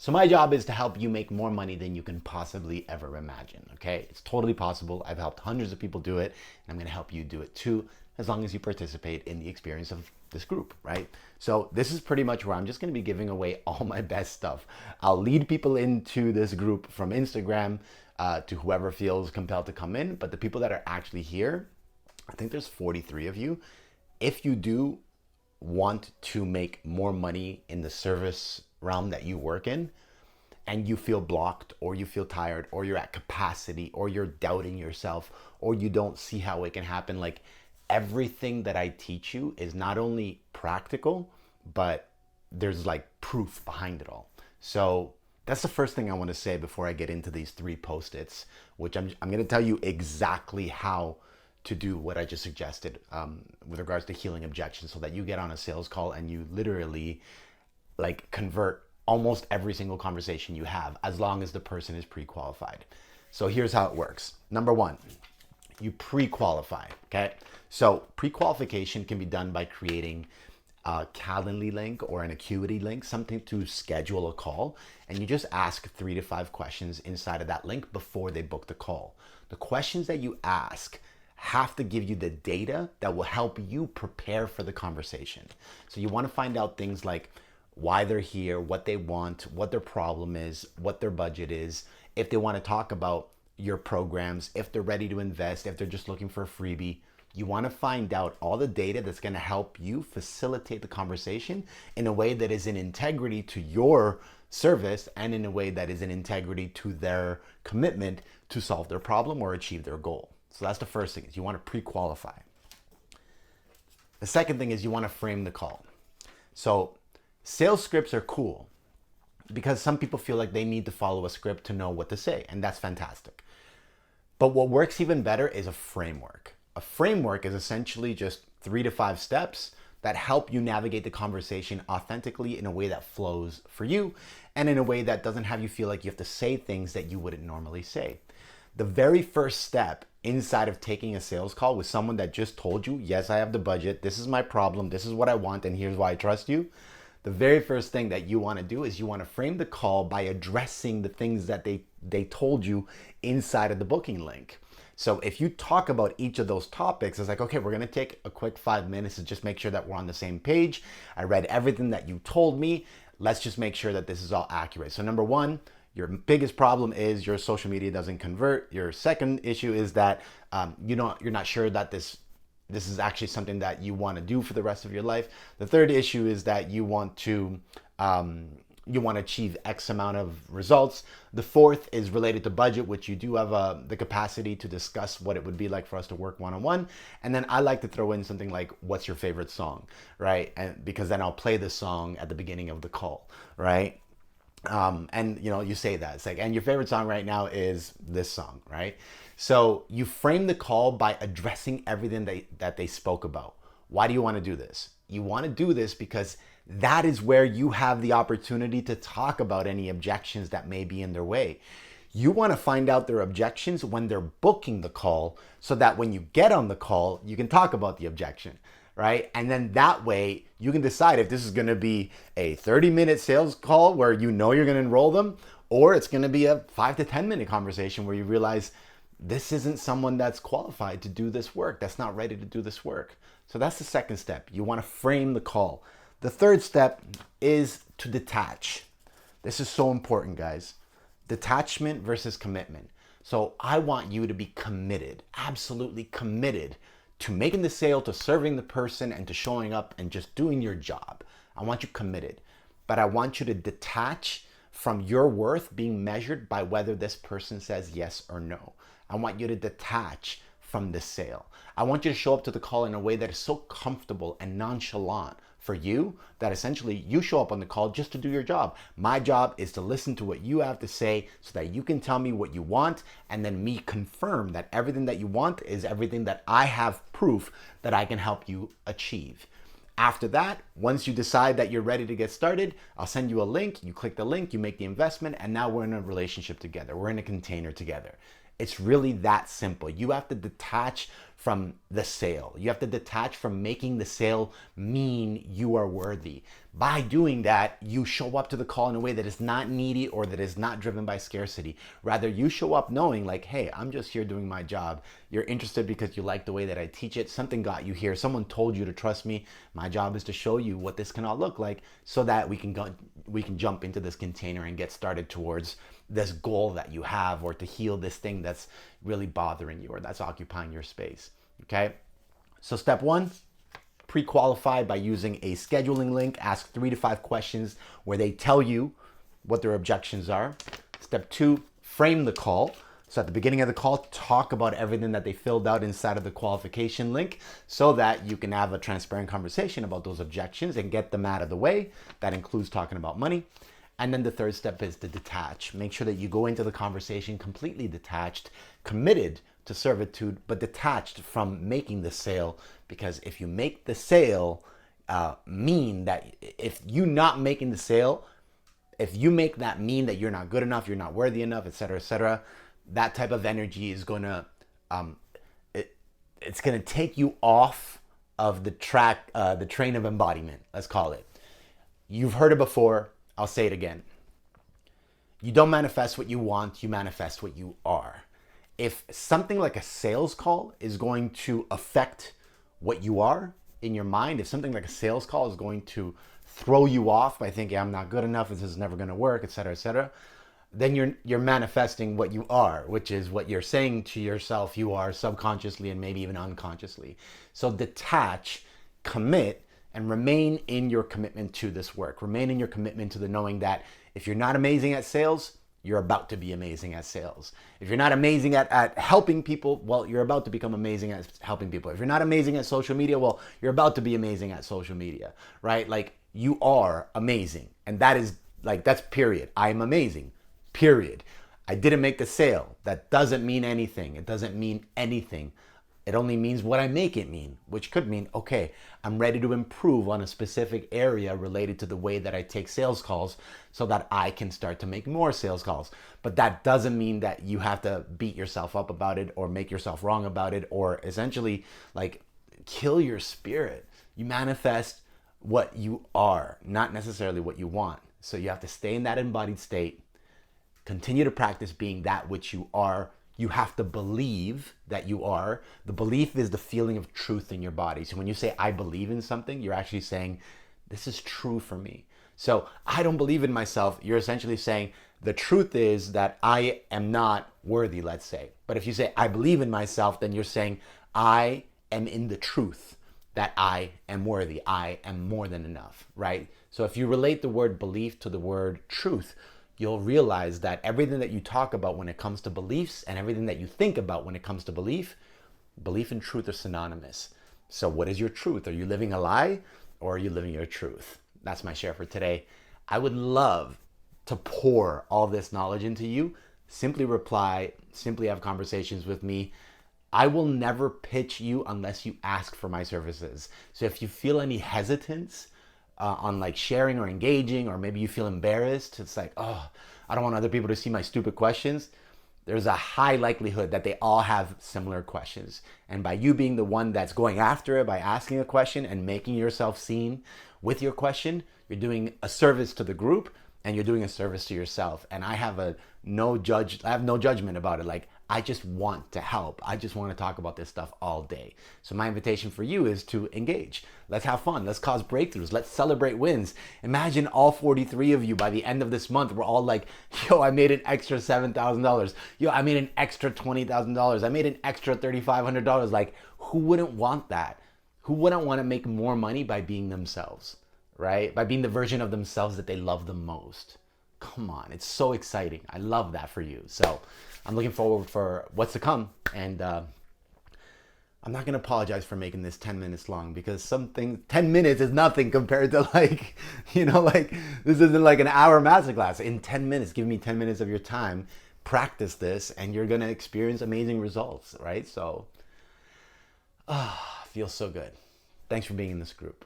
So my job is to help you make more money than you can possibly ever imagine, okay? It's totally possible. I've helped hundreds of people do it, and I'm gonna help you do it too, as long as you participate in the experience of this group, right? So this is pretty much where I'm just gonna be giving away all my best stuff. I'll lead people into this group from Instagram to whoever feels compelled to come in, but the people that are actually here, I think there's 43 of you. If you do want to make more money in the service realm that you work in, and you feel blocked, or you feel tired, or you're at capacity, or you're doubting yourself, or you don't see how it can happen, like everything that I teach you is not only practical, but there's like proof behind it all. So that's the first thing I want to say before I get into these 3 post-its, which I'm going to tell you exactly how to do what I just suggested with regards to healing objections, so that you get on a sales call and you literally like convert almost every single conversation you have, as long as the person is pre-qualified. So here's how it works. Number 1, you pre-qualify, okay? So pre-qualification can be done by creating a Calendly link or an Acuity link, something to schedule a call, and you just ask 3 to 5 questions inside of that link before they book the call. The questions that you ask have to give you the data that will help you prepare for the conversation. So you want to find out things like why they're here, what they want, what their problem is, what their budget is, if they want to talk about your programs, if they're ready to invest, if they're just looking for a freebie. You want to find out all the data that's going to help you facilitate the conversation in a way that is in integrity to your service, and in a way that is in integrity to their commitment to solve their problem or achieve their goal. So that's the first thing, is you want to pre-qualify. The second thing is you want to frame the call. So sales scripts are cool because some people feel like they need to follow a script to know what to say, and that's fantastic. But what works even better is a framework. A framework is essentially just 3 to 5 steps that help you navigate the conversation authentically in a way that flows for you, and in a way that doesn't have you feel like you have to say things that you wouldn't normally say. The very first step inside of taking a sales call with someone that just told you, yes, I have the budget, this is my problem, this is what I want, and here's why I trust you. The very first thing that you want to do is you want to frame the call by addressing the things that they told you inside of the booking link. So if you talk about each of those topics, it's like, okay, we're going to take a quick 5 minutes to just make sure that we're on the same page. I read everything that you told me. Let's just make sure that this is all accurate. So number 1, your biggest problem is your social media doesn't convert. Your second issue is that you're not sure that this is actually something that you want to do for the rest of your life. The third issue is that you want to achieve X amount of results. The fourth is related to budget, which you do have the capacity to discuss what it would be like for us to work one-on-one. And then I like to throw in something like, what's your favorite song, right? And because then I'll play the song at the beginning of the call, right? And you say that, it's like, and your favorite song right now is this song, right? So you frame the call by addressing everything that they spoke about. Why do you want to do this? You want to do this because that is where you have the opportunity to talk about any objections that may be in their way. You want to find out their objections when they're booking the call, so that when you get on the call, you can talk about the objection, right? And then that way you can decide if this is going to be a 30-minute sales call where you're going to enroll them, or it's going to be a 5 to 10-minute conversation where you realize this isn't someone that's qualified to do this work, that's not ready to do this work. So that's the second step. You want to frame the call. The third step is to detach. This is so important, guys. Detachment versus commitment. So I want you to be committed, absolutely committed to making the sale, to serving the person, and to showing up and just doing your job. I want you committed, but I want you to detach from your worth being measured by whether this person says yes or no. I want you to detach from this sale. I want you to show up to the call in a way that is so comfortable and nonchalant for you that essentially you show up on the call just to do your job. My job is to listen to what you have to say so that you can tell me what you want, and then me confirm that everything that you want is everything that I have proof that I can help you achieve. After that, once you decide that you're ready to get started, I'll send you a link. You click the link, you make the investment, and now we're in a relationship together. We're in a container together. It's really that simple. You have to detach from the sale. You have to detach from making the sale mean you are worthy. By doing that, you show up to the call in a way that is not needy or that is not driven by scarcity. Rather, you show up knowing like, hey, I'm just here doing my job. You're interested because you like the way that I teach it. Something got you here. Someone told you to trust me. My job is to show you what this can all look like so that we can jump into this container and get started towards this goal that you have, or to heal this thing that's really bothering you or that's occupying your space. Okay? So step one, pre-qualify by using a scheduling link. Ask 3 to 5 questions where they tell you what their objections are. Step two, frame the call. So at the beginning of the call, talk about everything that they filled out inside of the qualification link so that you can have a transparent conversation about those objections and get them out of the way. That includes talking about money. And then the third step is to detach. Make sure that you go into the conversation completely detached, committed to servitude, but detached from making the sale. Because if you make the sale mean that, if you not making the sale, if you make that mean that you're not good enough, you're not worthy enough, etc., that type of energy is gonna, it's gonna take you off of the track, the train of embodiment, let's call it. You've heard it before. I'll say it again. You don't manifest what you want, you manifest what you are. If something like a sales call is going to affect what you are in your mind, if something like a sales call is going to throw you off by thinking I'm not good enough, this is never going to work, etc., then you're manifesting what you are, which is what you're saying to yourself you are subconsciously and maybe even unconsciously. So detach, commit, and remain in your commitment to this work. Remain in your commitment to the knowing that if you're not amazing at sales, you're about to be amazing at sales. If you're not amazing at helping people, well, you're about to become amazing at helping people. If you're not amazing at social media, well, you're about to be amazing at social media, right? Like, you are amazing. And that is like, that's period. I'm amazing, period. I didn't make the sale. That doesn't mean anything. It doesn't mean anything. It only means what I make it mean, which could mean, okay, I'm ready to improve on a specific area related to the way that I take sales calls so that I can start to make more sales calls. But that doesn't mean that you have to beat yourself up about it or make yourself wrong about it or essentially like kill your spirit. You manifest what you are, not necessarily what you want. So you have to stay in that embodied state, continue to practice being that which you are. You have to believe that you are. The belief is the feeling of truth in your body. So when you say, I believe in something, you're actually saying, this is true for me. So I don't believe in myself. You're essentially saying, the truth is that I am not worthy, let's say. But if you say, I believe in myself, then you're saying, I am in the truth that I am worthy. I am more than enough, right? So if you relate the word belief to the word truth, you'll realize that everything that you talk about when it comes to beliefs and everything that you think about when it comes to belief and truth are synonymous. So what is your truth? Are you living a lie or are you living your truth? That's my share for today. I would love to pour all this knowledge into you. Simply reply, simply have conversations with me. I will never pitch you unless you ask for my services. So if you feel any hesitance, on like sharing or engaging, or maybe you feel embarrassed, it's like, oh, I don't want other people to see my stupid questions. There's a high likelihood that they all have similar questions. And by you being the one that's going after it, by asking a question and making yourself seen with your question, you're doing a service to the group and you're doing a service to yourself. And I have no judgment about it. Like, I just want to help. I just want to talk about this stuff all day. So my invitation for you is to engage. Let's have fun. Let's cause breakthroughs. Let's celebrate wins. Imagine all 43 of you by the end of this month, we're all like, yo, I made an extra $7,000. Yo, I made an extra $20,000. I made an extra $3,500. Like, who wouldn't want that? Who wouldn't want to make more money by being themselves, right? By being the version of themselves that they love the most. Come on, it's so exciting. I love that for you. So I'm looking forward for what's to come. And I'm not going to apologize for making this 10 minutes long, because 10 minutes is nothing compared to like, like this isn't like an hour masterclass. In 10 minutes, give me 10 minutes of your time, practice this, and you're going to experience amazing results, right? So, feels so good. Thanks for being in this group.